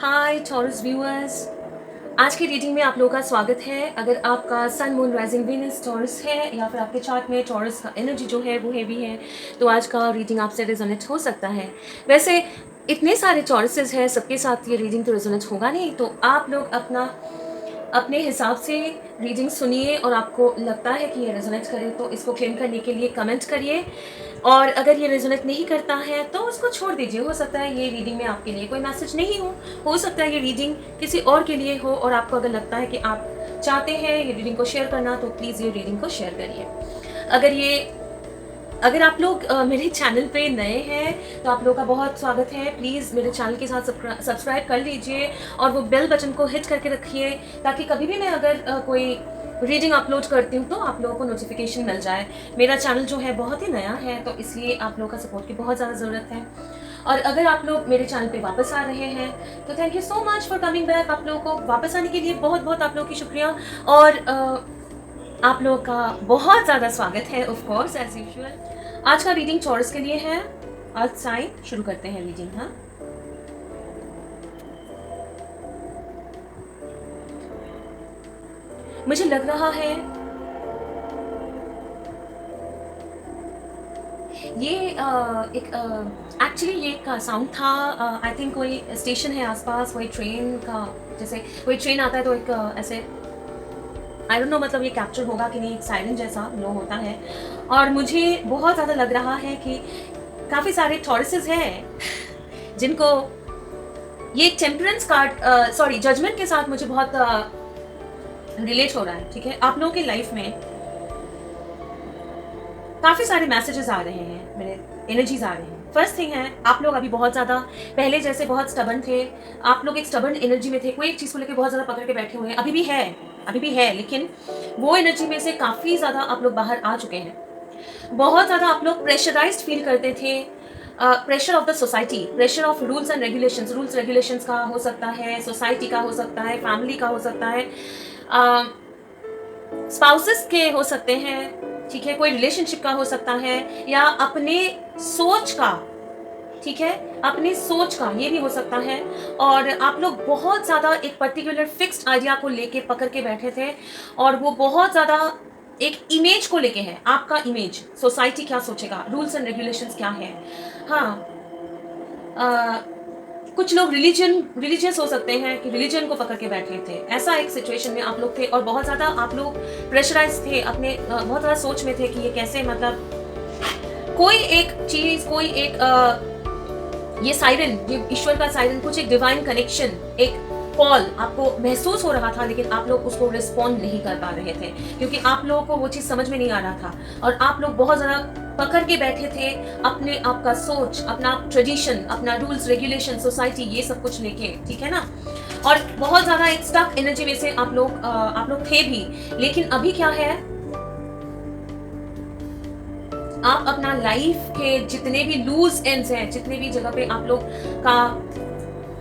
हाय taurus viewers, आज की reading में आप लोगों का स्वागत है। अगर आपका sun moon rising Venus Taurus है या फिर आपके चार्ट में टॉरस का एनर्जी जो है वो हैवी है, तो आज का रीडिंग आपसे रेजोनेट हो सकता है। वैसे इतने सारे टॉरसेस हैं, सबके साथ ये रीडिंग तो रेजोनेट होगा नहीं, तो आप लोग अपने हिसाब से रीडिंग सुनिए और आपको लगता है कि ये रेजोनेट करे तो इसको क्लेम करने के लिए कमेंट करिए, और अगर ये रेजोनेट नहीं करता है तो उसको छोड़ दीजिए। हो सकता है ये रीडिंग में आपके लिए कोई मैसेज नहीं हो सकता है ये रीडिंग किसी और के लिए हो, और आपको अगर लगता है कि आप चाहते हैं ये रीडिंग को शेयर करना तो प्लीज़ ये रीडिंग को शेयर करिए। अगर आप लोग मेरे चैनल पे नए हैं तो आप लोगों का बहुत स्वागत है। प्लीज़ मेरे चैनल के साथ सब्सक्राइब कर लीजिए और वो बेल बटन को हिट करके रखिए, ताकि कभी भी मैं अगर कोई रीडिंग अपलोड करती हूँ तो आप लोगों को नोटिफिकेशन मिल जाए। मेरा चैनल जो है बहुत ही नया है, तो इसलिए आप लोगों का सपोर्ट की बहुत ज़्यादा ज़रूरत है। और अगर आप लोग मेरे चैनल पे वापस आ रहे हैं तो thank you so much for coming back. आप लोगों को वापस आने के लिए बहुत बहुत आप लोगों की शुक्रिया, और आप लोगों का बहुत ज़्यादा स्वागत है ऑफ कोर्स एज यूजुअल। आज का रीडिंग टॉरस के लिए है। अर्थ साइन शुरू करते हैं रीडिंग। हाँ, मुझे लग रहा है ये एक एक्चुअली ये एक साउंड था। आई थिंक कोई स्टेशन है आसपास, कोई ट्रेन का, जैसे कोई ट्रेन आता है तो एक ऐसे आई डोंट नो, मतलब ये कैप्चर होगा कि नहीं, एक सायरन जैसा लो होता है। और मुझे बहुत ज़्यादा लग रहा है कि काफ़ी सारे टॉरसेस हैं जिनको ये टेम्परेंस कार्ड सॉरी जजमेंट के साथ मुझे बहुत रिलेट हो रहा है। ठीक है, आप लोगों की लाइफ में काफ़ी सारे मैसेजेस आ रहे हैं, मेरे एनर्जीज आ रहे हैं। फर्स्ट थिंग है, आप लोग अभी बहुत ज़्यादा पहले जैसे बहुत स्टबर्न थे। आप लोग एक स्टबर्न एनर्जी में थे, कोई एक चीज़ को लेकर बहुत ज़्यादा पकड़ के बैठे हुए हैं। अभी भी है, लेकिन वो एनर्जी में से काफ़ी ज़्यादा आप लोग बाहर आ चुके हैं। बहुत ज़्यादा आप लोग प्रेशराइज्ड फील करते थे। Pressure of the society, pressure of rules and regulations. Rules regulations का हो सकता है, सोसाइटी का हो सकता है, फैमिली का हो सकता है, स्पाउसेस के हो सकते हैं। ठीक है, कोई रिलेशनशिप का हो सकता है, या अपने सोच का, ठीक है, अपनी सोच का ये भी हो सकता है। और आप लोग बहुत ज़्यादा एक पर्टिकुलर फिक्स्ड आइडिया को लेके पकड़ के बैठे थे, और वो बहुत ज़्यादा एक इमेज को लेके है। आपका इमेज, सोसाइटी क्या सोचेगा, रूल्स एंड रेगुलेशंस क्या है। हाँ, कुछ लोग रिलीजियस हो सकते हैं कि रिलीजन को पकड़ के बैठे थे। ऐसा एक सिचुएशन में आप लोग थे, और बहुत ज़्यादा आप लोग प्रेशराइज थे, अपने बहुत ज़्यादा सोच में थे कि ये कैसे, मतलब कोई एक चीज़, कोई एक ये साइरन, ये ईश्वर का साइरन, कुछ एक डिवाइन कनेक्शन, एक कॉल आपको महसूस हो रहा था, लेकिन आप लोग उसको रिस्पॉन्ड नहीं कर पा रहे थे क्योंकि आप लोगों को वो चीज़ समझ में नहीं आ रहा था। और आप लोग बहुत ज़्यादा पकड़ के बैठे थे अपने आप का सोच, अपना ट्रेडिशन, अपना रूल्स रेगुलेशन, सोसाइटी, ये सब कुछ लेके। ठीक है ना, और बहुत ज़्यादा एक स्टक एनर्जी में से आप लोग थे भी। लेकिन अभी क्या है, आप अपना लाइफ के जितने भी लूज एंड्स हैं, जितने भी जगह पे आप लोग का,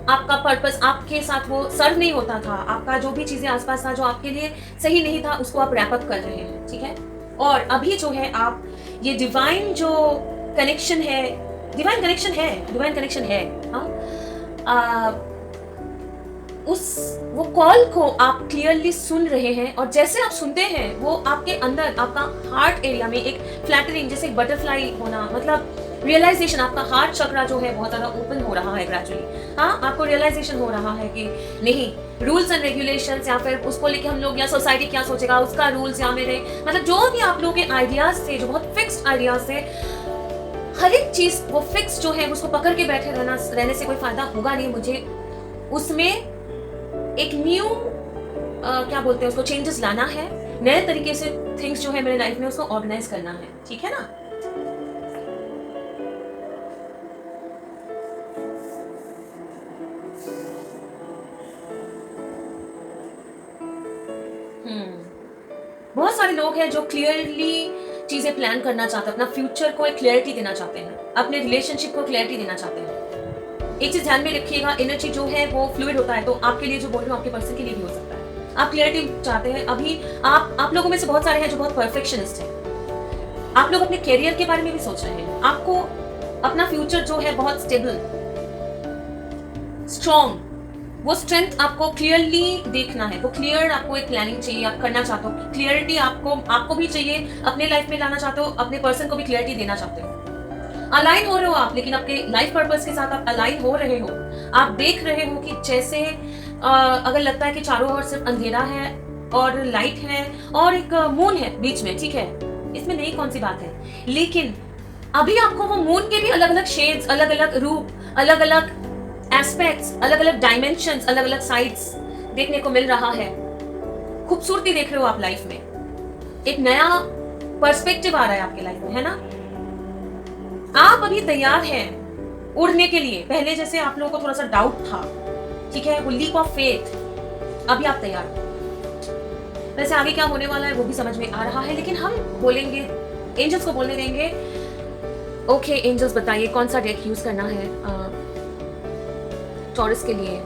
आपका पर्पस आपके साथ वो सर्व नहीं होता था, आपका जो भी चीजें आसपास था जो आपके लिए सही नहीं था, उसको आप रैप अप कर रहे हैं। ठीक है, और अभी जो है आप ये डिवाइन जो कनेक्शन है, डिवाइन कनेक्शन है। हाँ, वो कॉल को आप क्लियरली सुन रहे हैं, और जैसे आप सुनते हैं वो आपके अंदर, आपका हार्ट एरिया में एक फ्लैटरिंग, जैसे बटरफ्लाई होना, मतलब रियलाइजेशन, आपका हार्ट चक्रा जो है बहुत ज़्यादा ओपन हो रहा है ग्रेजुअली। हाँ, आपको रियलाइजेशन हो रहा है कि नहीं, रूल्स एंड रेगुलेशंस या फिर उसको लेके हम लोग, या सोसाइटी क्या सोचेगा, उसका रूल्स, या मेरे, मतलब जो भी आप लोगों के आइडियाज थे, जो बहुत फिक्स्ड आइडियाज थे, हर एक चीज़ वो फिक्स जो है उसको पकड़ के बैठे रहने से कोई फायदा होगा नहीं। मुझे उसमें एक न्यू क्या बोलते हैं उसको, चेंजेस लाना है, नए तरीके से थिंग्स जो है मेरे लाइफ में उसको ऑर्गेनाइज करना है। ठीक है ना, बहुत सारे लोग हैं जो क्लियरली चीजें प्लान करना चाहते हैं, अपना फ्यूचर को एक क्लैरिटी देना चाहते हैं, अपने रिलेशनशिप को क्लैरिटी देना चाहते हैं। एक चीज ध्यान में रखिएगा, एनर्जी जो है वो फ्लूइड होता है, तो आपके लिए जो बोल रही हूँ आपके पर्सन के लिए भी हो सकता है। आप क्लैरिटी चाहते हैं। अभी आप लोगों में से बहुत सारे हैं जो बहुत परफेक्शनिस्ट हैं। आप लोग अपने करियर के बारे में भी सोच रहे हैं, आपको अपना फ्यूचर जो है बहुत स्टेबल, स्ट्रॉन्ग, वो स्ट्रेंथ आपको क्लियरली देखना है, वो क्लियर आपको एक प्लानिंग चाहिए, आप करना चाहते हो, क्लियरिटी आपको भी चाहिए, अपने लाइफ में लाना चाहते हो, अपने पर्सन को भी क्लियरिटी देना चाहते हो। अलाइन हो रहे हो आप, लेकिन आपके लाइफ पर्पस के साथ आप अलाइन हो रहे हो। आप देख रहे हो कि जैसे अगर लगता है कि चारों ओर सिर्फ अंधेरा है और लाइट है और एक मून है बीच में, ठीक है, इसमें नई कौन सी बात है, लेकिन अभी आपको वो मून के भी अलग अलग शेड्स, अलग अलग रूप, अलग अलग एस्पेक्ट्स, अलग अलग डायमेंशंस, अलग अलग साइड्स देखने को मिल रहा है। खूबसूरती देख रहे हो आप लाइफ में, एक नया पर्सपेक्टिव आ रहा है आपके लाइफ में, है ना। आप अभी तैयार हैं उड़ने के लिए। पहले जैसे आप लोगों को थोड़ा सा डाउट था, ठीक है, वो लीप ऑफ फेथ, अभी आप तैयार हो। वैसे आगे क्या होने वाला है वो भी समझ में आ रहा है, लेकिन हम बोलेंगे, एंजल्स को बोलने देंगे। ओके एंजल्स, बताइए कौन सा डेक यूज करना है टॉरस के लिए।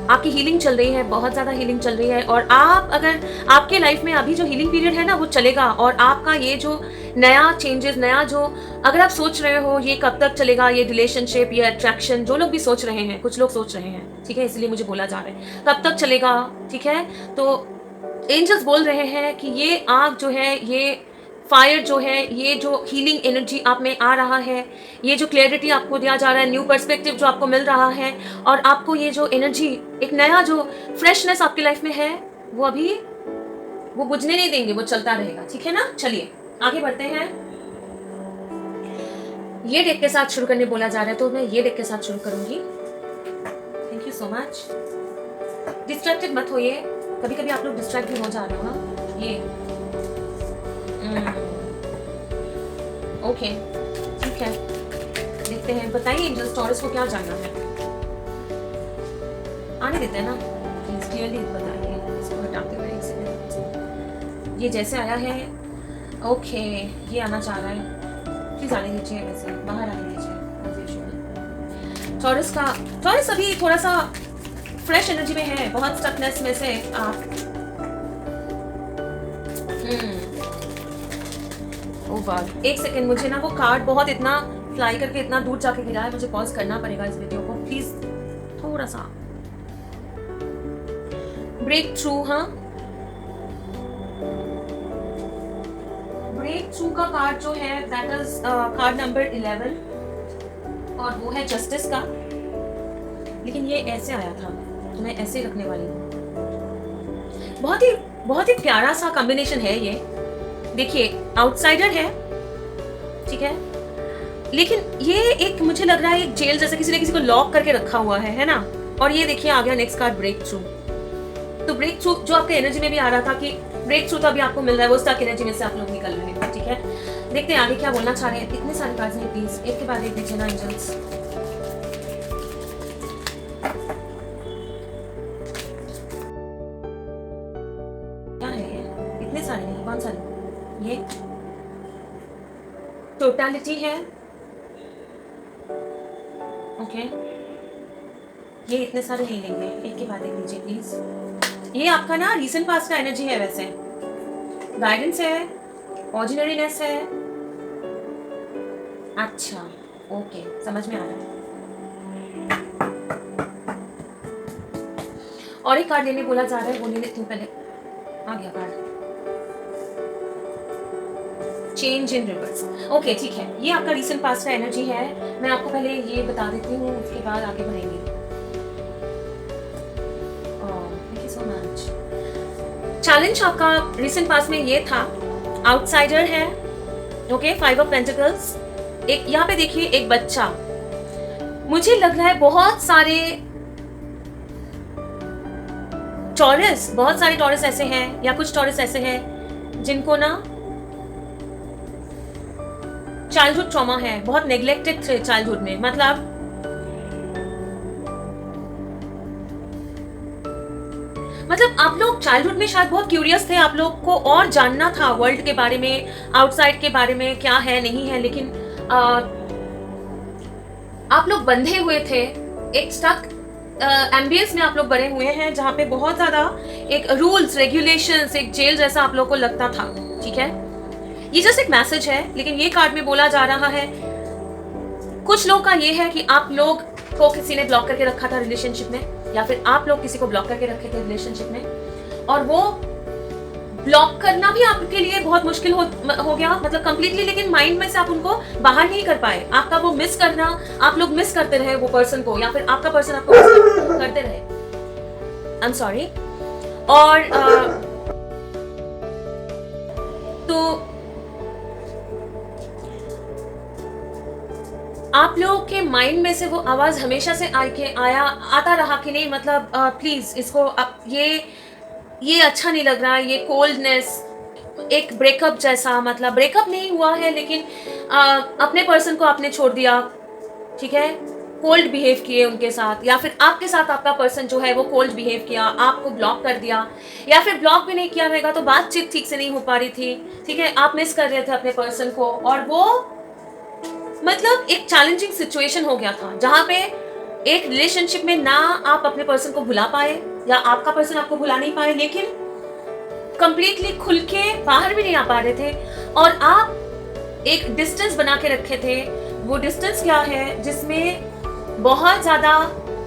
आपकी हीलिंग चल रही है, बहुत ज्यादा हीलिंग चल रही है, और आप अगर आपके लाइफ में अभी जो हीलिंग पीरियड है ना वो चलेगा, और आपका ये जो नया चेंजेस, नया जो अगर आप सोच रहे हो ये कब तक चलेगा, ये रिलेशनशिप, ये अट्रैक्शन, जो लोग भी सोच रहे हैं, कुछ लोग सोच रहे हैं, ठीक है, इसलिए मुझे बोला जा रहा है कब तक चलेगा, ठीक है। तो एंजल्स बोल रहे हैं कि ये आग जो है, ये फायर जो है, ये जो हीलिंग एनर्जी आप में आ रहा है, ये जो क्लैरिटी आपको दिया जा रहा है, न्यू पर्सपेक्टिव जो आपको मिल रहा है, और आपको ये जो एनर्जी, एक नया जो फ्रेशनेस आपकी लाइफ में है, वो अभी वो बुझने नहीं देंगे, वो चलता रहेगा, ठीक है ना। चलिए आगे बढ़ते हैं। ये डेक के साथ शुरू करने बोला जा रहा है, तो मैं ये डेक के साथ शुरू करूंगी। Thank you so much. Distracted मत होइए, कभी कभी आप लोग डिस्ट्रैक्ट भी हो जा रहे हो ना। ये ओके, ठीक है, देखते हैं। बताइए एंजल्स, टॉरस को क्या जानना है, आने देते हैं ना, प्लीज क्लियरली बताइए। इसको हटाते हुए एक सेकंड, ये जैसे आया है, ओके, ये आना चाह रहा है, प्लीज आने दीजिए, वैसे बाहर आने दीजिए। टॉरस अभी थोड़ा सा फ्रेश एनर्जी में है, बहुत स्टकनेस में से आप एक सेकेंड, मुझे ना वो कार्ड बहुत इतना फ्लाई करके इतना दूर जाके गिरा है, मुझे पॉज करना पड़ेगा इस वीडियो को, प्लीज थोड़ा सा। ब्रेक थ्रू, हाँ, ब्रेक थ्रू का कार्ड जो है दैट इज कार्ड नंबर 11, और वो है जस्टिस का, लेकिन ये ऐसे आया था तो मैं ऐसे रखने वाली हूँ। बहुत ही प्यारा सा कॉम्बिनेशन है ये। देखिए आउटसाइडर है, ठीक है, लेकिन ये एक मुझे लग रहा है एक जेल जैसे किसी ने किसी को लॉक करके रखा हुआ है ना। और ये देखिए आ गया नेक्स्ट कार्ड, ब्रेक थ्रू। तो ब्रेक थ्रू जो आपके एनर्जी में भी आ रहा था कि ब्रेक थ्रू तो अभी आपको मिल रहा है, वो स्टक एनर्जी में से आप लोग निकल रहे हैं, ठीक है। देखते हैं आगे क्या बोलना चाह रहे हैं। इतने सारे कार्ड्स हैं, प्लीज एक के बाद एक दीजिए ना एंजल्स। क्या है ये, इतने सारे नहीं, कौन सारे, ये टोटलिटी है, ओके, ये इतने सारे नहीं लेंगे, एक के बाद एक लीजिए प्लीज। ये आपका ना रीसेंट पास्ट का एनर्जी है, वैसे गाइडेंस है, ऑर्डिनरीनेस है, अच्छा ओके, समझ में आ रहा है। और एक कार्ड लेने बोला जा रहा है, वो ले लेती हूँ पहले, आ गया card, change in reverse, okay, ठीक है। ये आपका रीसेंट पास्ट का एनर्जी है, मैं आपको पहले ये बता देती हूँ, उसके बाद आगे बढ़ेंगे। Thank you so much. Challenge आपका रीसेंट पास्ट में ये था, आउटसाइडर है, ओके, 5 ऑफ पेंटिकल्स। एक यहाँ पे देखिए एक बच्चा, मुझे लग रहा है बहुत सारे टॉरस, बहुत सारे टॉरस ऐसे हैं, या कुछ टॉरस ऐसे हैं जिनको ना चाइल्डहुड ट्रॉमा है, बहुत नेग्लेक्टेड थे चाइल्डहुड में, मतलब आप लोग चाइल्डहुड में शायद बहुत क्यूरियस थे, आप लोग को और जानना था वर्ल्ड के बारे में, आउटसाइड के बारे में, क्या है नहीं है, लेकिन आप लोग बंधे हुए थे, एक स्टक एम्बियंस में आप लोग बने हुए हैं, जहाँ पे बहुत ज्यादा एक रूल्स रेगुलेशंस, एक जेल जैसा आप लोग को लगता था, ठीक है। ये जस्ट एक मैसेज है, लेकिन ये कार्ड में बोला जा रहा है, कुछ लोग का ये है कि आप लोग को किसी ने ब्लॉक करके रखा था रिलेशनशिप में, या फिर आप लोग किसी को ब्लॉक करके रखे थे रिलेशनशिप में, और वो ब्लॉक करना भी आपके लिए बहुत मुश्किल हो गया, मतलब कंप्लीटली, लेकिन माइंड में से आप उनको बाहर नहीं कर पाए। आपका वो मिस करना, आप लोग मिस करते रहे वो पर्सन को, या फिर आपका पर्सन आपको मिस करते रहे। I am sorry. और तो आप लोगों के माइंड में से वो आवाज हमेशा से आता रहा कि नहीं, मतलब प्लीज इसको ये अच्छा नहीं लग रहा है, ये कोल्डनेस, एक ब्रेकअप जैसा, मतलब ब्रेकअप नहीं हुआ है लेकिन अपने पर्सन को आपने छोड़ दिया, ठीक है, कोल्ड बिहेव किए उनके साथ, या फिर आपके साथ आपका पर्सन जो है वो कोल्ड बिहेव किया, आपको ब्लॉक कर दिया, या फिर ब्लॉक भी नहीं किया रहेगा तो बातचीत ठीक से नहीं हो पा रही थी, ठीक है, आप मिस कर रहे थे अपने पर्सन को, और वो मतलब एक चैलेंजिंग सिचुएशन हो गया था जहां पे एक रिलेशनशिप में ना आप अपने पर्सन को भुला पाए या आपका पर्सन आपको भुला नहीं पाए, लेकिन कंप्लीटली खुल के बाहर भी नहीं आ पा रहे थे, और आप एक डिस्टेंस बना के रखे थे। वो डिस्टेंस क्या है, जिसमें बहुत ज्यादा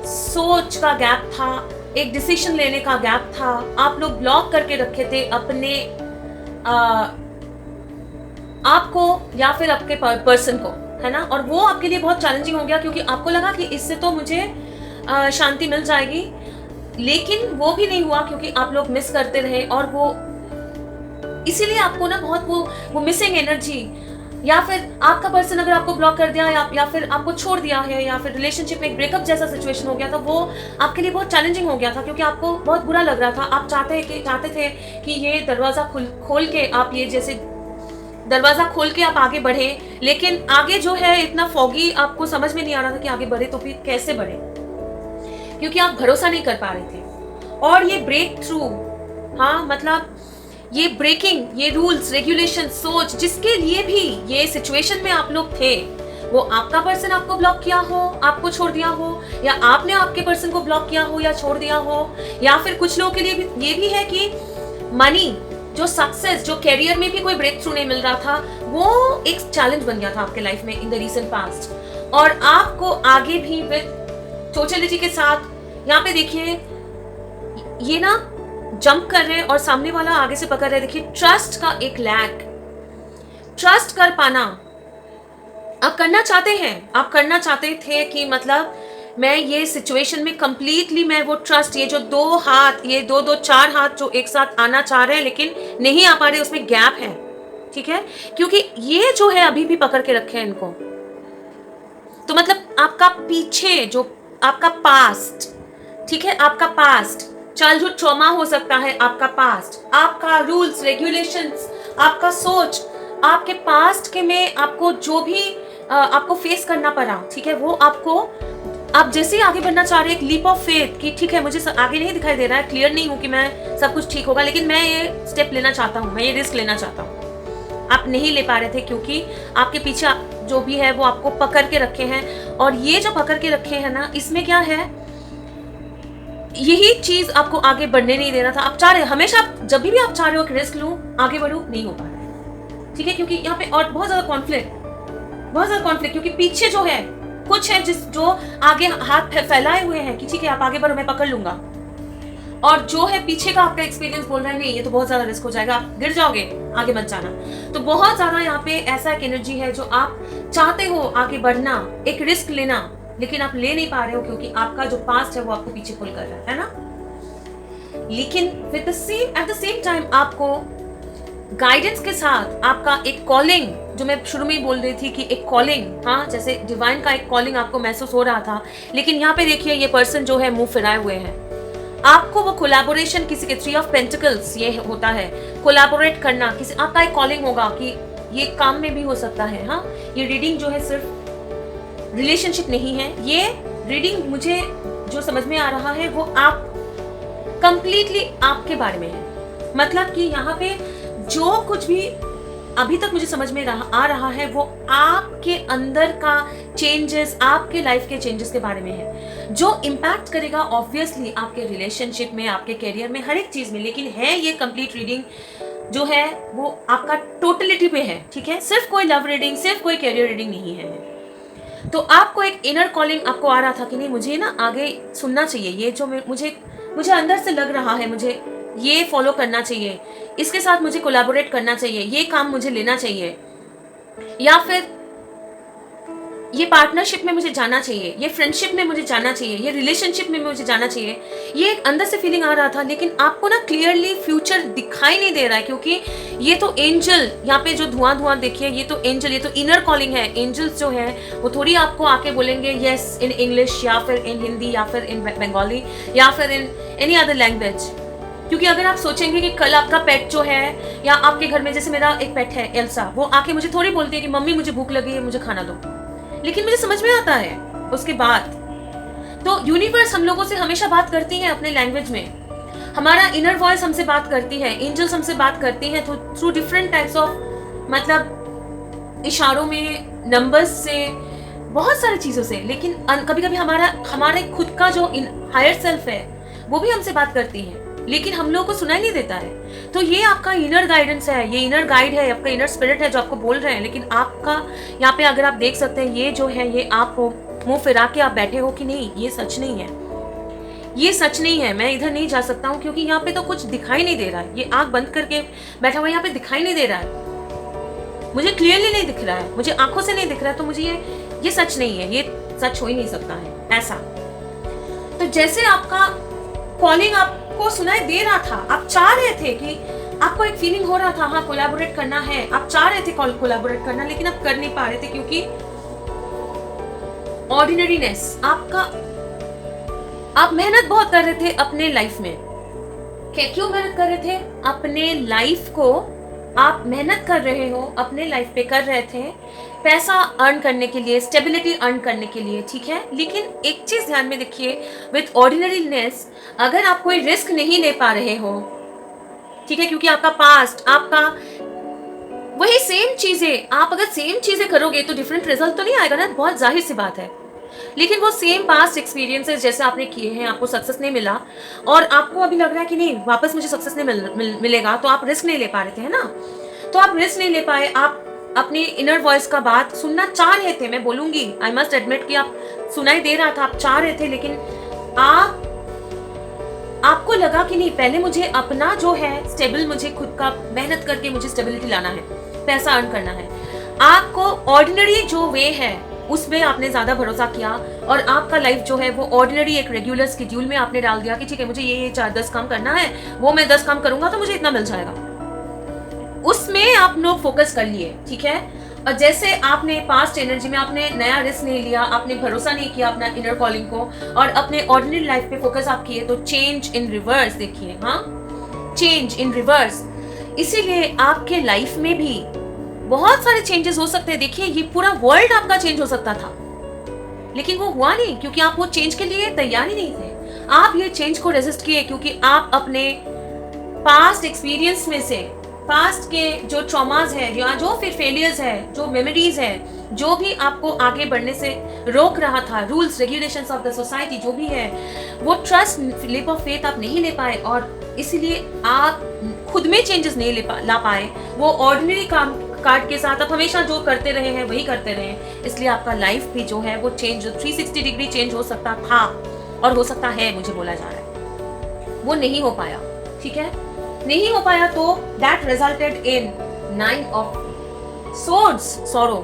सोच का गैप था, एक डिसीजन लेने का गैप था, आप लोग ब्लॉक करके रखे थे अपने आपको या फिर आपके पर्सन को, है ना, और वो आपके लिए बहुत चैलेंजिंग हो गया, क्योंकि आपको लगा कि इससे तो मुझे शांति मिल जाएगी, लेकिन वो भी नहीं हुआ, क्योंकि आप लोग मिस करते रहे, और वो इसीलिए आपको ना बहुत वो मिसिंग एनर्जी, या फिर आपका पर्सन अगर आपको ब्लॉक कर दिया या फिर आपको छोड़ दिया है, या फिर रिलेशनशिप में एक ब्रेकअप जैसा सिचुएशन हो गया था, वो आपके लिए बहुत चैलेंजिंग हो गया था, क्योंकि आपको बहुत बुरा लग रहा था। आप चाहते थे कि ये दरवाजा खोल के आप ये जैसे दरवाजा खोल के आप आगे बढ़े, लेकिन आगे जो है इतना फॉगी, आपको समझ में नहीं आ रहा था कि आगे बढ़े तो फिर कैसे बढ़े, क्योंकि आप भरोसा नहीं कर पा रहे थे। और ये ब्रेक थ्रू, हाँ, मतलब ये ब्रेकिंग, ये रूल्स रेगुलेशन, सोच, जिसके लिए भी ये सिचुएशन में आप लोग थे, वो आपका पर्सन आपको ब्लॉक किया हो, आपको छोड़ दिया हो, या आपने आपके पर्सन को ब्लॉक किया हो या छोड़ दिया हो, या फिर कुछ लोगों के लिए भी ये भी है कि मनी, जो सक्सेस, जो कैरियर में भी कोई ब्रेक थ्रू नहीं मिल रहा था, वो एक चैलेंज बन गया था आपके लाइफ में इन द रीसेंट पास्ट, और आपको आगे भी विद टोटलिटी के साथ, यहाँ पे देखिए ये ना जंप कर रहे हैं और सामने वाला आगे से पकड़ रहे हैं। देखिए ट्रस्ट का एक लैक, ट्रस्ट कर पाना आप करना चाहते हैं, आप करना चाहते थे कि मतलब मैं ये सिचुएशन में कंप्लीटली मैं वो ट्रस्ट, ये जो दो हाथ, ये दो चार हाथ जो एक साथ आना चाह रहे हैं लेकिन नहीं आ पा रहे, उसमें गैप है, ठीक है, क्योंकि ये जो है अभी भी पकड़ के रखे हैं इनको। तो मतलब आपका पीछे जो आपका पास्ट, ठीक है, आपका पास्ट चाइल्डहुड ट्रॉमा हो सकता है, आपका पास्ट, आपका रूल्स रेगुलेशंस, आपका सोच, आपके पास्ट के में आपको जो भी आपको फेस करना पड़ा, ठीक है, वो आपको, आप जैसे ही आगे बढ़ना चाह रहे हैं, एक लीप ऑफ फेथ कि ठीक है, मुझे आगे नहीं दिखाई दे रहा है, क्लियर नहीं हूं कि मैं सब कुछ ठीक होगा, लेकिन मैं ये स्टेप लेना चाहता हूं, मैं ये रिस्क लेना चाहता हूं। आप नहीं ले पा रहे थे क्योंकि आपके पीछे जो भी है वो आपको पकड़ के रखे हैं, और ये जो पकड़ के रखे हैं ना, इसमें क्या है, यही चीज आपको आगे बढ़ने नहीं देना था। आप चाह रहे, हमेशा जब भी आप चाह रहे हो कि रिस्क लूं, आगे बढ़ूं, नहीं हो पा रहा है, ठीक है, क्योंकि यहाँ पे और बहुत ज्यादा कॉन्फ्लिक्ट, क्योंकि पीछे जो है कुछ है जो आगे हाथ फैलाए हुए हैं कि ठीक है आप आगे बढ़ो, मैं पकड़ लूंगा, और जो है पीछे का आपका एक्सपीरियंस बोल रहा है नहीं, ये तो बहुत ज्यादा रिस्क हो जाएगा, आप गिर जाओगे, आगे मत जाना। तो बहुत ज्यादा यहाँ पे ऐसा एक एनर्जी है जो आप चाहते हो आगे बढ़ना, एक रिस्क लेना, लेकिन आप ले नहीं पा रहे हो क्योंकि आपका जो पास्ट है वो आपको पीछे पुल कर रहा है ना। लेकिन एट द सेम टाइम आपको गाइडेंस के साथ आपका एक कॉलिंग, जो मैं शुरू में ही बोल रही थी कि एक कॉलिंग, हाँ, जैसे डिवाइन का एक कॉलिंग आपको महसूस हो रहा था, लेकिन यहाँ पे देखिए ये पर्सन जो है मुंह फिराए हुए हैं। आपको वो कोलैबोरेशन, किसी के 3 ऑफ पेंटिकल्स ये होता है, कोलैबोरेट करना, किसी आपका एक कॉलिंग होगा कि ये काम में भी हो सकता है। हाँ, ये रीडिंग जो है सिर्फ रिलेशनशिप नहीं है, ये रीडिंग मुझे जो समझ में आ रहा है वो आप कंप्लीटली आपके बारे में है। मतलब कि यहाँ पे जो कुछ भी अभी तक मुझे समझ में आ रहा है वो आपके अंदर का चेंजेस, आपके लाइफ के चेंजेस के बारे में है, जो इम्पैक्ट करेगा ऑब्वियसली आपके रिलेशनशिप में, आपके करियर में, हर एक चीज में। लेकिन है ये कंप्लीट रीडिंग जो है वो आपका टोटलिटी पे है, ठीक है, सिर्फ कोई लव रीडिंग, सिर्फ कोई करियर रीडिंग नहीं है। तो आपको एक इनर कॉलिंग आपको आ रहा था कि नहीं मुझे ना आगे सुनना चाहिए, ये जो मुझे मुझे अंदर से लग रहा है, मुझे ये फॉलो करना चाहिए, इसके साथ मुझे कोलैबोरेट करना चाहिए, ये काम मुझे लेना चाहिए, या फिर ये पार्टनरशिप में मुझे जाना चाहिए, ये फ्रेंडशिप में मुझे जाना चाहिए, ये रिलेशनशिप में मुझे जाना चाहिए। ये एक अंदर से फीलिंग आ रहा था, लेकिन आपको ना क्लियरली फ्यूचर दिखाई नहीं दे रहा है, क्योंकि ये तो एंजल, यहाँ पे जो धुआं धुआं देखिए, ये तो एंजल, ये तो इनर कॉलिंग है। एंजल्स जो है वो थोड़ी आपको आके बोलेंगे यस इन इंग्लिश, या फिर इन हिंदी, या फिर इन बंगाली, या फिर इन एनी अदर लैंग्वेज। क्योंकि अगर आप सोचेंगे कि कल आपका पेट जो है, या आपके घर में जैसे मेरा एक पेट है एल्सा, वो आके मुझे थोड़ी बोलती है कि मम्मी मुझे भूख लगी है, मुझे खाना दो, लेकिन मुझे समझ में आता है उसके बाद। तो यूनिवर्स हम लोगों से हमेशा बात करती है अपने लैंग्वेज में, हमारा इनर वॉइस हमसे बात करती है, एंजल्स हमसे बात करती हैं थ्रू डिफरेंट टाइप्स ऑफ, मतलब इशारों में, नंबर्स से, बहुत सारी चीजों से। लेकिन कभी कभी हमारे खुद का जो हायर सेल्फ है वो भी हमसे बात करती है, लेकिन हम लोगों को सुनाई नहीं देता है। तो ये आपका इनर गाइडेंस है, ये इनर गाइड है, आपका इनर स्पिरिट है जो आपको बोल रहे हैं। लेकिन आपका यहाँ पे अगर आप देख सकते हैं, ये जो है ये आपको मुंह फिरा के आप बैठे हो कि नहीं, ये सच नहीं है, ये सच नहीं है, मैं इधर नहीं जा सकता हूँ, क्योंकि यहाँ पे तो कुछ दिखाई नहीं दे रहा है। ये आंख बंद करके बैठा हुआ यहाँ पे दिखाई नहीं दे रहा है, मुझे क्लियरली नहीं दिख रहा है, मुझे आंखों से नहीं दिख रहा है, तो मुझे ये सच नहीं है, ये सच हो ही नहीं सकता है ऐसा। तो जैसे आपका कॉलिंग आपको सुनाई दे रहा था, आप चाह रहे थे कि आपको एक फीलिंग हो रहा था हाँ कोलैबोरेट करना है, आप चाह रहे थे कोलैबोरेट करना, लेकिन आप कर नहीं पा रहे थे, क्योंकि ऑर्डिनरीनेस आपका, आप मेहनत बहुत कर रहे थे अपने लाइफ में। क्यों मेहनत कर रहे थे? अपने लाइफ को आप मेहनत कर रहे हो, अपने लाइफ पे कर रहे थे, पैसा अर्न करने के लिए, स्टेबिलिटी अर्न करने के लिए, ठीक है। लेकिन एक चीज ध्यान में देखिए, विथ ऑर्डिनरीनेस अगर आप कोई रिस्क नहीं ले पा रहे हो, ठीक है, क्योंकि आपका पास्ट, आपका वही सेम चीजें, आप अगर सेम चीजें करोगे तो डिफरेंट रिजल्ट तो नहीं आएगा ना, बहुत जाहिर सी बात है। लेकिन वो सेम पास्ट एक्सपीरियंसेस जैसे आपने किए हैं, आपको सक्सेस नहीं मिला, और आपको अभी लग रहा है कि नहीं वापस मुझे सक्सेस नहीं मिलेगा, तो आप रिस्क नहीं ले पा रहे थे, है ना। तो आप रिस्क नहीं ले पाए, आप अपनी इनर वॉइस का बात सुनना चाह रहे थे, मैं बोलूंगी, आई मस्ट एडमिट कि आप सुनाई दे रहा था, आप चाह रहे थे, लेकिन आपको लगा कि नहीं पहले मुझे अपना जो है स्टेबल, मुझे खुद का मेहनत करके मुझे स्टेबिलिटी लाना है, पैसा अर्न करना है। आपको ऑर्डिनरी जो वे है उसमें आपने ज्यादा भरोसा किया, और आपका लाइफ जो है वो ऑर्डिनरी एक रेगुलर शेड्यूल में आपने डाल दिया कि ठीक है मुझे ये 4-10 काम करना है, वो मैं 10 काम करूंगा तो मुझे इतना मिल जाएगा, उसमें आप लोग फोकस कर लिए, ठीक है। और जैसे आपने पास्ट एनर्जी में आपने नया रिस्क नहीं लिया, आपने भरोसा नहीं किया अपना इनर कॉलिंग को, और अपने ऑर्डिनरी लाइफ पे फोकस आप किए, तो चेंज इन रिवर्स देखिए, हाँ चेंज इन रिवर्स। इसीलिए आपके लाइफ में भी बहुत सारे चेंजेस हो सकते हैं। देखिए ये पूरा वर्ल्ड आपका चेंज हो सकता था, लेकिन वो हुआ नहीं, क्योंकि आप वो चेंज के लिए तैयार ही नहीं थे। आप ये चेंज को रेजिस्ट किए, क्योंकि आप अपने पास्ट एक्सपीरियंस में से, पास्ट के जो ट्रॉमास है, या जो फिर फेलियर्स है, जो मेमोरीज है, जो भी आपको आगे बढ़ने से रोक रहा था, rules regulations of the society जो भी है, वो ट्रस्ट, लीप ऑफ फेथ आप नहीं ले पाए, और इसीलिए आप खुद में चेंजेस नहीं ला पाए। वो ऑर्डिनरी काम कार्ड के साथ आप हमेशा जो करते रहे हैं वही करते रहे हैं, इसलिए आपका लाइफ भी जो है वो चेंज, 360 डिग्री चेंज हो सकता था और हो सकता है, मुझे बोला जा रहा है, वो नहीं हो पाया, ठीक है, नहीं हो पाया। तो that resulted in 9 of swords, sorrow.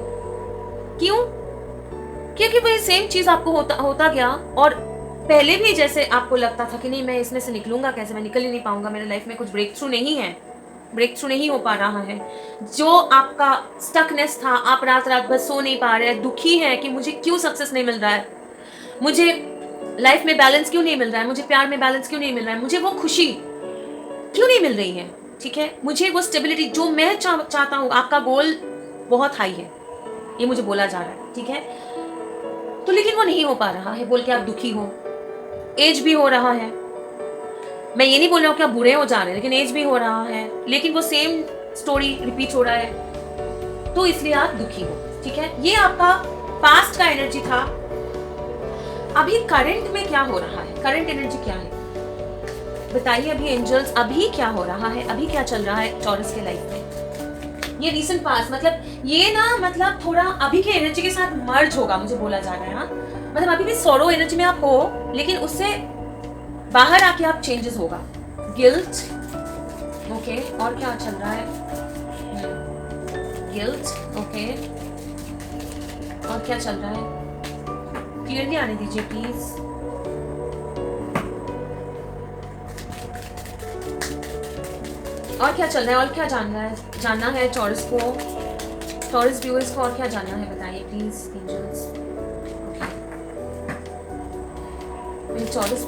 क्यों? क्योंकि वही सेम चीज आपको होता गया, और पहले भी जैसे आपको लगता था कि नहीं मैं इसमें से निकलूंगा कैसे, मैं निकल ही नहीं पाऊंगा, मेरे लाइफ में कुछ ब्रेक थ्रू नहीं है, ब्रेक थ्रू नहीं हो पा रहा है। जो आपका स्टकनेस था, आप रात रात भर सो नहीं पा रहे, दुखी है कि मुझे क्यों सक्सेस नहीं मिल रहा है, मुझे लाइफ में बैलेंस क्यों नहीं मिल रहा है, मुझे प्यार में बैलेंस क्यों नहीं मिल रहा है, मुझे वो खुशी क्यों नहीं मिल रही है, ठीक है, मुझे वो स्टेबिलिटी जो मैं चाहता हूँ। आपका गोल बहुत हाई है, ये मुझे बोला जा रहा है, ठीक है, तो लेकिन वो नहीं हो पा रहा है बोल के आप दुखी हो। एज भी हो रहा है, मैं ये नहीं बोल रहा हूँ कि आप बुरे हो जा रहे हैं, लेकिन एज भी हो रहा है, लेकिन वो सेम स्टोरी रिपीट हो रहा है, तो इसलिए आप दुखी हो, ठीक है। ये आपका पास्ट का एनर्जी था। अभी करंट में क्या हो रहा है, करंट एनर्जी क्या है बताइए। अभी एंजल्स, अभी क्या हो रहा है, अभी क्या चल रहा है चौरस के लाइफ में, ये रीसेंट पास, मतलब ये ना मतलब थोड़ा अभी के एनर्जी के साथ मर्ज होगा, मुझे बोला जा रहा है। हाँ, मतलब अभी भी सॉरो एनर्जी में आप हो, लेकिन उससे बाहर आके आप चेंजेस होगा। गिल्ट, ओके, और क्या चल रहा है? गिल्ट, ओके, और क्या चल रहा है? क्लियरली आने दीजिए प्लीज। और क्या चल रहा है, और क्या जानना है टॉरस को, टॉरस व्यूअर्स को और क्या जानना है बताइए प्लीज एंजल्स। ओके, टॉरस,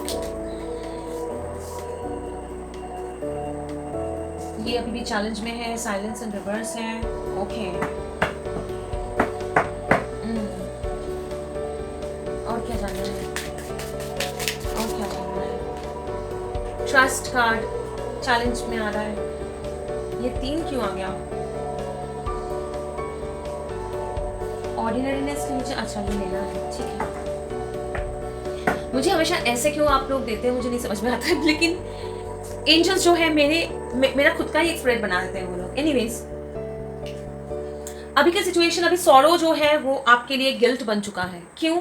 ये अभी भी चैलेंज में है, साइलेंस एंड रिवर्स है। ओके, और क्या जानना है, और क्या जानना है? ट्रस्ट कार्ड चैलेंज में आ रहा है, ये 3 क्यों आ गया? ऑर्डिनरीनेस के नीचे, अच्छा ये लेना है, ठीक है। मुझे हमेशा ऐसे क्यों आप लोग देते हैं, मुझे नहीं समझ में आता है, लेकिन एंजल्स जो है मेरा खुद का ही एक स्प्रेड बना देते हैं वो लोग। एनीवेज, अभी का सिचुएशन, अभी सॉरो जो है वो आपके लिए गिल्ट बन चुका है। क्यों?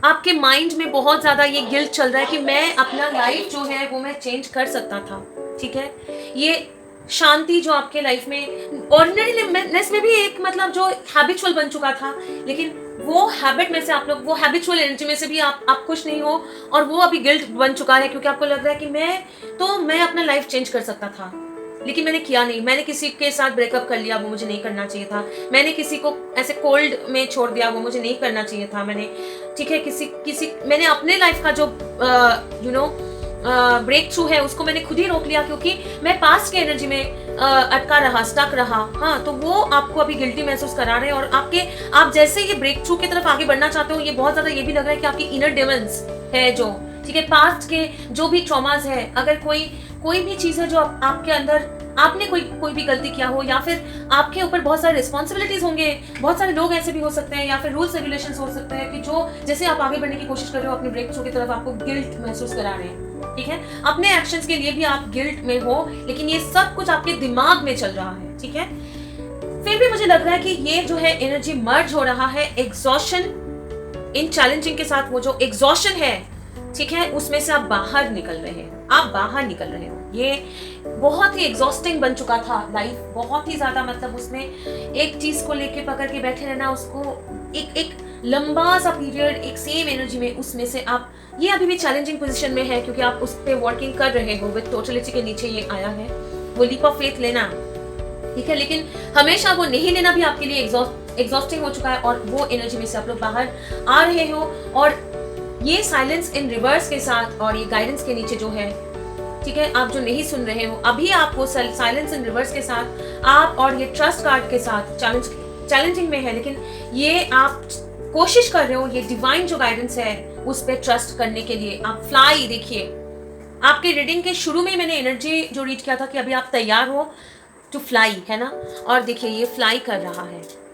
आपके माइंड में बहुत ज्यादा ये गिल्ट चल रहा है कि मैं अपना लाइफ जो है वो मैं चेंज कर सकता था, ठीक है। ये शांति जो आपके लाइफ में ऑर्डिनरीनेस में भी एक मतलब जो हैबिचुअल बन चुका था, लेकिन वो हैबिट में से आप लोग, वो हैबिचुअल एनर्जी में से भी आप खुश नहीं हो, और वो अभी गिल्ट बन चुका है क्योंकि आपको लग रहा है कि मैं अपना लाइफ चेंज कर सकता था, लेकिन मैंने किया नहीं। मैंने किसी के साथ ब्रेकअप कर लिया, वो मुझे नहीं करना चाहिए था। मैंने किसी को ऐसे कोल्ड में छोड़ दिया, वो मुझे नहीं करना चाहिए था। मैंने, ठीक है, मैंने अपने लाइफ का जो ब्रेक थ्रू है उसको मैंने खुद ही रोक लिया, क्योंकि मैं पास्ट के एनर्जी में अटका रहा, स्टक रहा। हाँ, तो वो आपको अभी गिल्टी महसूस करा रहे हैं, और आप जैसे ये ब्रेक थ्रू की तरफ आगे बढ़ना चाहते हो, ये बहुत ज्यादा ये भी लग रहा है कि आपकी इनर डेमन्स है जो, ठीक है, पास्ट के जो भी ट्रॉमास है, अगर कोई भी चीज है जो आपके अंदर, आपने कोई भी गलती किया हो, या फिर आपके ऊपर बहुत सारे रिस्पॉन्सिबिलिटीज होंगे, बहुत सारे लोग ऐसे भी हो सकते हैं, या फिर रूल्स रेगुलेशंस हो सकते हैं कि जो जैसे आप आगे बढ़ने की कोशिश कर रहे हो अपने ब्रेक थ्रू की तरफ, आपको गिल्ट महसूस करा रहे हैं, ठीक है। अपने एक्शंस के लिए भी आप गिल्ट में हो, लेकिन ये सब कुछ आपके दिमाग में चल रहा है, ठीक है। फिर भी मुझे लग रहा है कि ये जो है एनर्जी मर्ज हो रहा है एग्जॉशन इन चैलेंजिंग के साथ। वो जो एग्जॉशन है, ठीक है, उसमें से आप बाहर निकल रहे हैं, आप बाहर निकल रहे हो। ये बहुत ही एग्जॉस्टिंग बन चुका था लाइफ, बहुत ही ज्यादा, मतलब उसमें एक चीज को लेके पकड़ के बैठे रहना, उसको एक लंबा सा पीरियड एक सेम एनर्जी में, उसमें से आप, ये अभी भी चैलेंजिंग पोजीशन में है क्योंकि आप उस पर वर्किंग कर रहे हो। विद टोटलिटी के नीचे ये आया है, वो लीप ऑफ फेथ लेना, ठीक है, लेकिन हमेशा वो नहीं लेना भी आपके लिए एग्जॉस्टिंग हो चुका है, और वो एनर्जी में से आप लोग बाहर आ रहे हो। और ये साइलेंस इन रिवर्स के साथ और ये गाइडेंस के नीचे जो है, ठीक है, आप जो नहीं सुन रहे हो अभी, आपको साइलेंस इन रिवर्स के साथ आप और ये ट्रस्ट कार्ड के साथ चैलेंजिंग में है, लेकिन ये आप कोशिश कर रहे हो, ये डिवाइन जो गाइडेंस है उस पर ट्रस्ट करने के लिए आप फ्लाई। देखिए, आपके रीडिंग के शुरू में मैंने एनर्जी जो रीड किया था कि अभी आप तैयार हो टू फ्लाई, है ना, और देखिए ये फ्लाई कर रहा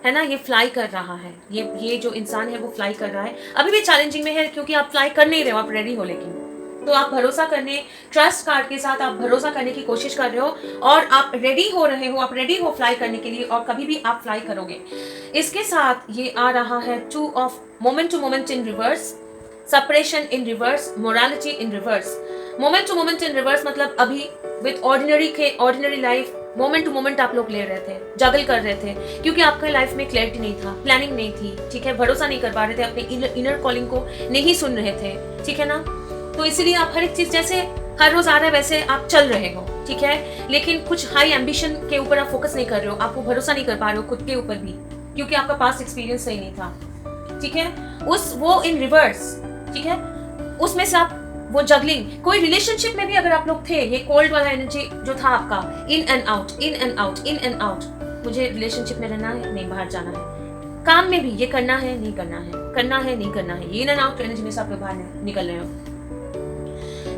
है ना, ये फ्लाई कर रहा है, ये जो इंसान है वो फ्लाई कर रहा है। अभी भी चैलेंजिंग में है क्योंकि आप फ्लाई कर नहीं रहे हो, आप रेडी हो, लेकिन तो आप भरोसा करने, ट्रस्ट कार्ड के साथ आप भरोसा करने की कोशिश कर रहे हो, और आप रेडी हो रहे हो, आप रेडी हो फ्लाई करने के लिए, और कभी भी आप फ्लाई करोगे। इसके साथ ये आ रहा है 2 of moment to moment in reverse, separation in reverse, morality in reverse. Moment to moment in reverse मतलब अभी with ordinary life moment to moment आप लोग ले रहे थे, जगल कर रहे थे, क्योंकि आपके लाइफ में क्लैरिटी नहीं था, प्लानिंग नहीं थी, ठीक है, भरोसा नहीं कर पा रहे थे, अपने इनर कॉलिंग को नहीं सुन रहे थे, ठीक है ना। तो इसीलिए आप हर एक चीज जैसे हर रोज आ रहा है वैसे आप चल रहे हो, ठीक है, लेकिन कुछ हाई एम्बिशन के ऊपर आप फोकस नहीं कर रहे हो, आपको भरोसा नहीं कर पा रहे हो खुद के ऊपर भी, क्योंकि आपका पास्ट एक्सपीरियंस सही नहीं था, ठीक है। वो इन रिवर्स, ठीक है, उसमें से आप वो जगलिंग, कोई रिलेशनशिप में भी अगर आप लोग थे, ये कोल्ड वाला एनर्जी जो था आपका, in and out, in and out, in and out, मुझे रिलेशनशिप में रहना है, नहीं बाहर जाना है, काम में भी ये करना है, नहीं करना है, करना है, नहीं करना है, ये इन एंड आउट एनर्जी में से आप लोग बाहर निकल रहे हो।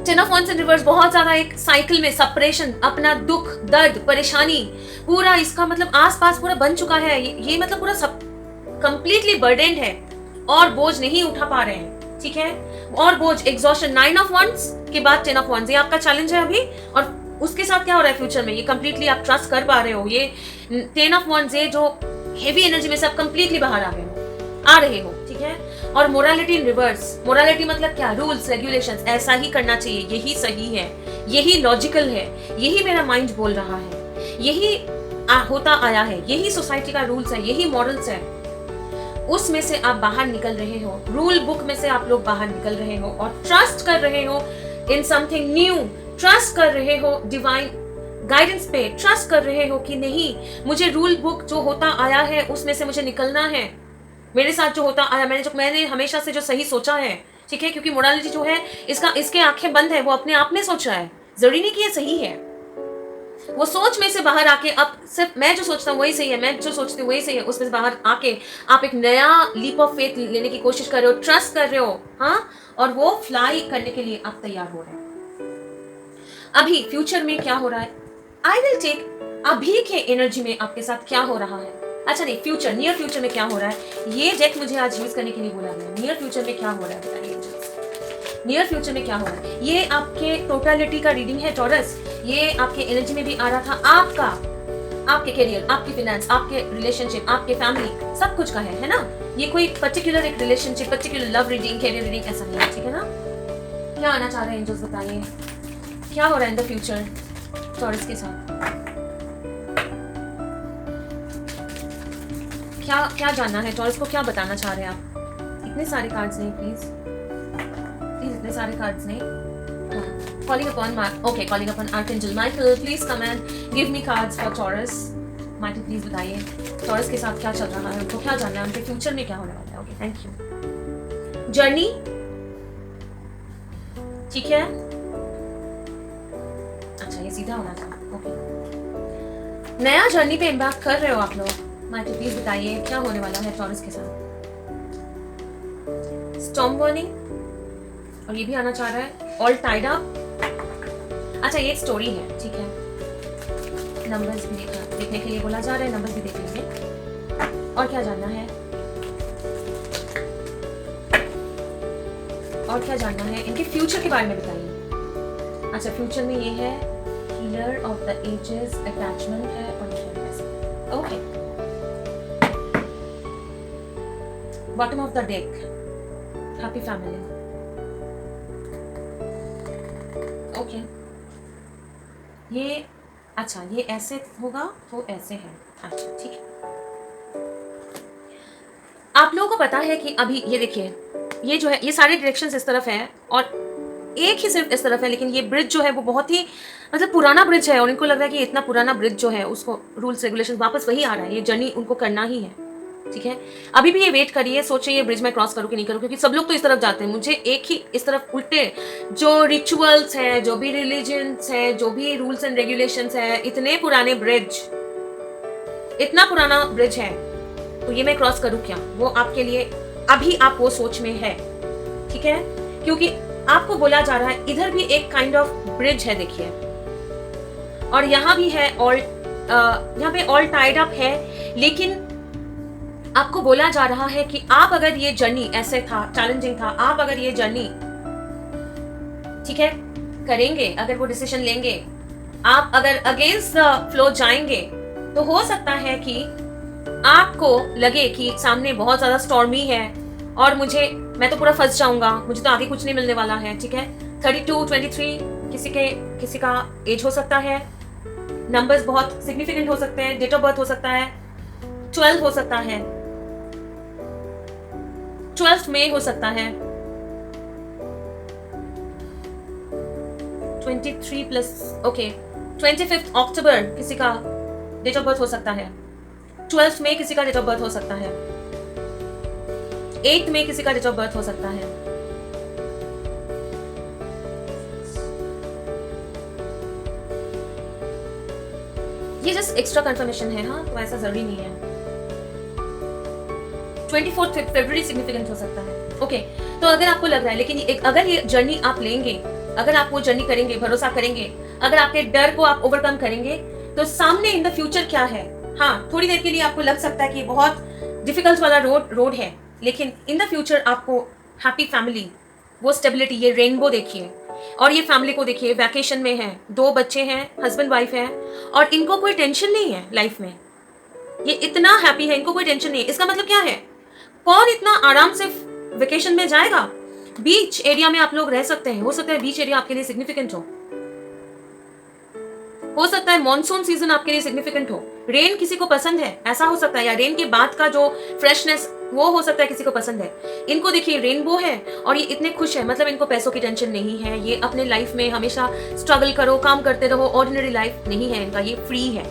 10 ऑफ वांड्स इन रिवर्स, बहुत ज्यादा एक साइकिल में सेपरेशन, अपना दुख, दर्द, परेशानी पूरा, इसका मतलब आसपास पूरा बन चुका है, ये मतलब पूरा सब कंप्लीटली बर्डेन्ड है और बोझ नहीं उठा पा रहे हैं, ठीक है, और बोझ, एग्जॉशन। 9 ऑफ वांड्स के बाद 10 ऑफ वांड्स, ये आपका चैलेंज है अभी, और उसके साथ क्या हो रहा है फ्यूचर में, ये कंप्लीटली आप ट्रस्ट कर पा रहे हो, ये 10 ऑफ wands है जो हेवी एनर्जी में से आप कंप्लीटली बाहर आ गए हो, आ रहे हो, ठीक है। और मोरालिटी इन रिवर्स, मोरालिटी मतलब क्या, रूल्स रेगुलेशंस, ऐसा ही करना चाहिए, यही सही है, यही लॉजिकल है, यही मेरा माइंड बोल रहा है, यही होता आया है, यही सोसाइटी का रूल्स है, यही मॉरल्स है। उसमें से आप बाहर निकल रहे हो, रूल बुक में से आप लोग बाहर निकल रहे हो और ट्रस्ट कर रहे हो इन समथिंग न्यू, ट्रस्ट कर रहे हो डिवाइन गाइडेंस पे, ट्रस्ट कर रहे हो कि नहीं, मुझे रूल बुक जो होता आया है उसमें से मुझे निकलना है, मेरे साथ जो होता आया, मैंने हमेशा से जो सही सोचा है, ठीक है। क्योंकि मोरालिटी जो है इसके आंखें बंद है, वो अपने आप में सोचा है, जरूरी नहीं कि ये सही है। वो सोच में से बाहर आके अब सिर्फ मैं जो सोचता हूँ वही सही है, मैं जो सोचती हूँ वही सही है, उसमें से बाहर आके आप एक नया लीप ऑफ फेथ लेने की कोशिश कर रहे हो, ट्रस्ट कर रहे हो, हाँ, और वो फ्लाई करने के लिए आप तैयार हो रहे हैं। अभी फ्यूचर में क्या हो रहा है, आई विल टेक अभी के एनर्जी में आपके साथ क्या हो रहा है। अच्छा नहीं, फ्यूचर, नियर फ्यूचर में क्या हो रहा है, ये डेक मुझे आज यूज करने के लिए बोला गया। नियर फ्यूचर में क्या हो रहा है बताइए, नियर फ्यूचर में क्या हो रहा है। ये आपके टोटलिटी का रीडिंग है टॉरस, ये आपके एनर्जी में भी आ रहा था, आपका, आपके करियर, आपकी फाइनेंस, आपके रिलेशनशिप, आपके फैमिली, सब कुछ का है ना। ये कोई पर्टिकुलर एक relationship, particular love reading, career reading ऐसा नहीं है, ठीक है ना। क्या आना चाह रहे हैं एंजल्स, बताइए क्या हो रहा है इन द फ्यूचर टॉरस के साथ, क्या जानना है टॉरस को, क्या बताना चाह रहे हैं आप। इतने सारे कार्ड्स नहीं प्लीज, इतने सारे कार्ड्स नहीं। Calling upon calling upon Archangel Michael, please come and give me cards for Taurus. Michael, please बताइए टॉरस के साथ क्या चल रहा है, उनको क्या जानना है, उनके फ्यूचर में क्या होने वाला है। Okay, thank you. जर्नी, ठीक है, अच्छा ये सीधा होना था। ओके, नया जर्नी पे इम्बैक कर रहे हो आप लोग। माइकल प्लीज बताइए क्या होने वाला है टॉरस के साथ। स्टॉर्म वार्निंग, और ये भी आना चाह रहा है ऑल टाइड अप। अच्छा ये एक स्टोरी है, ठीक है। नंबर्स भी देखने के लिए बोला जा रहा है, नंबर्स भी देख लेंगे। और क्या जानना है, और क्या जानना है, इनके फ्यूचर के बारे में बताइए। अच्छा फ्यूचर में ये है healer of the ages, attachment है और okay, bottom of the deck, happy family. Okay, ये अच्छा ये ऐसे होगा तो ऐसे है, अच्छा ठीक है। आप लोगों को पता है कि अभी ये देखिए, ये जो है ये सारे डायरेक्शंस इस तरफ है और एक ही सिर्फ इस तरफ है, लेकिन ये ब्रिज जो है वो बहुत ही मतलब पुराना ब्रिज है और इनको लग रहा है कि इतना पुराना ब्रिज जो है उसको रूल्स रेगुलेशंस वापस वही आ रहा है, ये जर्नी उनको करना ही है, ठीक है। अभी भी ये वेट करिए, सोचिए ये ब्रिज में क्रॉस करूँ कि नहीं करूँ, क्योंकि सब लोग तो इस तरफ जाते हैं, मुझे एक ही इस तरफ उल्टे जो रिचुअल्स है, जो भी रिलीजन्स है, जो भी रूल्स एंड रेगुलेशंस है, इतने पुराने ब्रिज, इतना पुराना ब्रिज है, तो ये मैं क्रॉस करूँ क्या, वो आपके लिए अभी आप वो सोच में है, ठीक है। क्योंकि आपको बोला जा रहा है इधर भी एक काइंड ऑफ ब्रिज है, देखिए, और यहाँ भी है ऑल, यहाँ पे ऑल टाइड अप है, लेकिन आपको बोला जा रहा है कि आप अगर ये जर्नी ऐसे था, चैलेंजिंग था, आप अगर ये जर्नी ठीक है करेंगे, अगर वो डिसीजन लेंगे, आप अगर अगेंस्ट द फ्लो जाएंगे, तो हो सकता है कि आपको लगे कि सामने बहुत ज्यादा स्टॉर्मी है और मैं तो पूरा फंस जाऊंगा, मुझे तो आगे कुछ नहीं मिलने वाला है, ठीक है। 32, 23 किसी का एज हो सकता है, नंबर्स बहुत सिग्निफिकेंट हो सकते हैं, डेट ऑफ बर्थ हो सकता है 12 हो सकता है, 12 मई हो सकता है, 23 प्लस ओके 25 अक्टूबर किसी का डेट ऑफ बर्थ हो सकता है, 12 मई किसी का डेट ऑफ बर्थ हो सकता है, 8 मई किसी का डेट ऑफ बर्थ हो सकता है। ये जस्ट एक्स्ट्रा कंफर्मेशन है, हाँ, तो ऐसा जरूरी नहीं है। 24 फरवरी सिग्निफिकेंट हो सकता है, ओके। तो अगर आपको लग रहा है, लेकिन अगर ये जर्नी आप लेंगे, अगर आप वो जर्नी करेंगे, भरोसा करेंगे, अगर आपके डर को आप ओवरकम करेंगे, तो सामने इन द फ्यूचर क्या है, हाँ, थोड़ी देर के लिए आपको लग सकता है कि बहुत डिफिकल्ट वाला रोड है, लेकिन इन द फ्यूचर आपको हैप्पी फैमिली, वो स्टेबिलिटी, ये रेनबो देखिए। और ये फैमिली को देखिए, वैकेशन में है, 2 बच्चे हैं, हस्बैंड वाइफ है, और इनको कोई टेंशन नहीं है लाइफ में। ये इतना हैप्पी है, इनको कोई टेंशन नहीं है। इसका मतलब क्या है? कौन इतना आराम से वेकेशन में जाएगा? बीच एरिया में आप लोग रह सकते हैं, हो सकता है बीच एरिया आपके लिए सिग्निफिकेंट हो सकता है मॉनसून सीजन आपके लिए सिग्निफिकेंट हो, रेन किसी को पसंद है, ऐसा हो सकता है, या रेन के बाद का जो फ्रेशनेस वो हो सकता है किसी को पसंद है। इनको देखिए रेनबो है और ये इतने खुश है, मतलब इनको पैसों की टेंशन नहीं है। ये अपने लाइफ में हमेशा स्ट्रगल करो, काम करते रहो, ऑर्डिनरी लाइफ नहीं है इनका, ये फ्री है।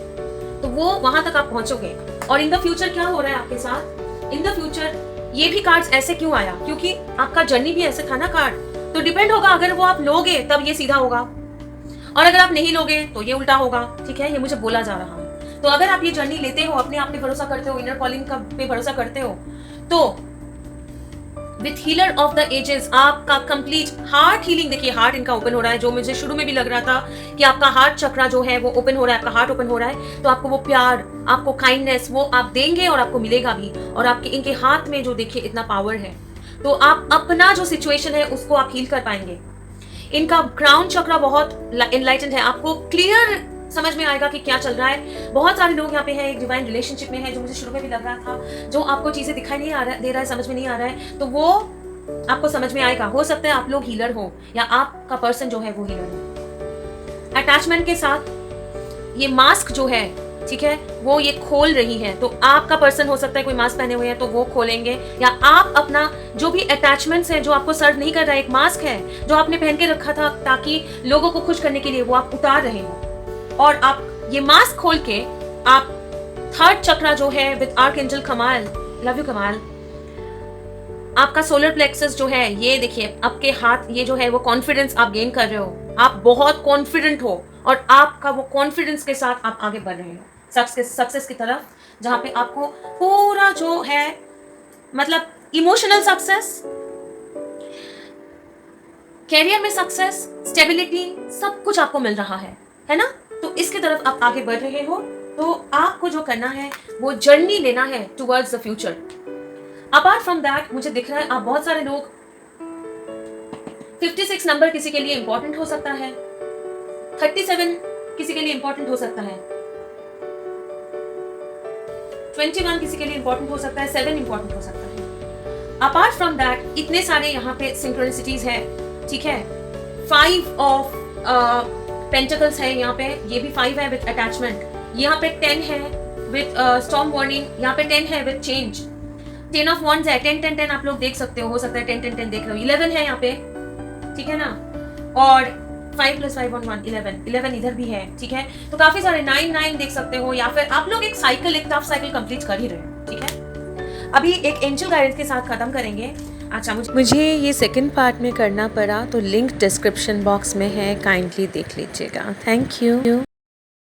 तो वो वहां तक आप पहुंचोगे। और इन द फ्यूचर क्या हो रहा है आपके साथ? इन द फ्यूचर ये भी कार्ड्स ऐसे क्यों आया? क्योंकि आपका जर्नी भी ऐसे था ना कार्ड, तो डिपेंड होगा, अगर वो आप लोगे तब ये सीधा होगा, और अगर आप नहीं लोगे तो ये उल्टा होगा। ठीक है, ये मुझे बोला जा रहा है। तो अगर आप ये जर्नी लेते हो, अपने आप पे भरोसा करते हो, इनर कॉलिंग का पे भरोसा करते हो, तो with healer of the ages आपका कंप्लीट हार्ट हीलिंग, देखिए हार्ट इनका ओपन हो रहा है, जो मुझे शुरू में भी लग रहा था कि आपका हार्ट चक्रा जो है वो ओपन हो रहा है, आपका हार्ट ओपन हो रहा है, तो आपको वो प्यार, आपको काइंडनेस वो आप देंगे और आपको मिलेगा भी। और आपके इनके हाथ में जो देखिए इतना पावर है, तो आप अपना जो सिचुएशन है उसको आप हील कर पाएंगे। इनका क्राउन चक्रा बहुत एनलाइटेंड है, आपको क्लियर समझ में आएगा कि क्या चल रहा है। बहुत सारे लोग यहाँ पे हैं, एक डिवाइन रिलेशनशिप में है, जो मुझे शुरू में भी लग रहा था, जो आपको चीजें दिखाई नहीं दे रहा है, समझ में नहीं आ रहा है, तो वो आपको समझ में आएगा। हो सकता है आप लोग हीलर हो या आपका पर्सन जो है वो हीलर हो। अटैचमेंट के साथ ये मास्क जो है, ठीक है, वो ये खोल रही है, तो आपका पर्सन हो सकता है कोई मास्क पहने हुए हैं तो वो खोलेंगे, या आप अपना जो भी अटैचमेंट्स है जो आपको सर्व नहीं कर रहा है, एक मास्क है जो आपने पहन के रखा था ताकि लोगों को खुश करने के लिए, वो आप उतार रहे हो। और आप ये मास्क खोल के आप थर्ड चक्रा जो है विद आर्कएंजल कमाल, लव यू कमाल, आपका सोलर प्लेक्सस जो है, ये देखिए आपके हाथ, ये जो है वो कॉन्फिडेंस आप गेन कर रहे हो, आप बहुत कॉन्फिडेंट हो, और आपका वो कॉन्फिडेंस के साथ आप आगे बढ़ रहे हो सक्सेस की तरफ, जहां पे आपको पूरा जो है मतलब इमोशनल सक्सेस, कैरियर में सक्सेस, स्टेबिलिटी, सब कुछ आपको मिल रहा है ना? तो इसकी तरफ आप आगे बढ़ रहे हो। तो आपको जो करना है वो जर्नी लेना है towards the future. Apart from that मुझे दिख रहा है आप बहुत सारे लोग, 56 नंबर किसी के लिए इंपॉर्टेंट हो सकता है, 37 किसी के लिए इंपॉर्टेंट हो सकता है, 21 किसी के लिए इंपॉर्टेंट हो सकता है, 7 इंपॉर्टेंट हो सकता है। अपार्ट फ्रॉम दैट इतने सारे यहाँ पे सिंक्रोनिसिटीज है, ठीक है। 5 ऑफ पेंटिकल्स है यहाँ पे, ये भी 5 है विद अटैचमेंट, यहाँ पे 10 है विद स्टॉर्म वार्निंग, यहाँ पे 10 है विद चेंज, 10 ऑफ wands है, 10 आप लोग देख सकते हो सकता है 10 देख रहे हो, 11 है यहाँ पे, ठीक है ना, और 5 + 5 = 1, 11 इधर भी है, ठीक है। तो काफी सारे 9 देख सकते हो, या फिर आप लोग एक साइकिल, एक टफ साइकिल कंप्लीट कर ही रहे हो, ठीक है। अभी एक एंजल गाइडेंस के साथ खत्म करेंगे। अच्छा, मुझे ये सेकंड पार्ट में करना पड़ा, तो लिंक डिस्क्रिप्शन बॉक्स में है, काइंडली देख लीजिएगा। Thank you.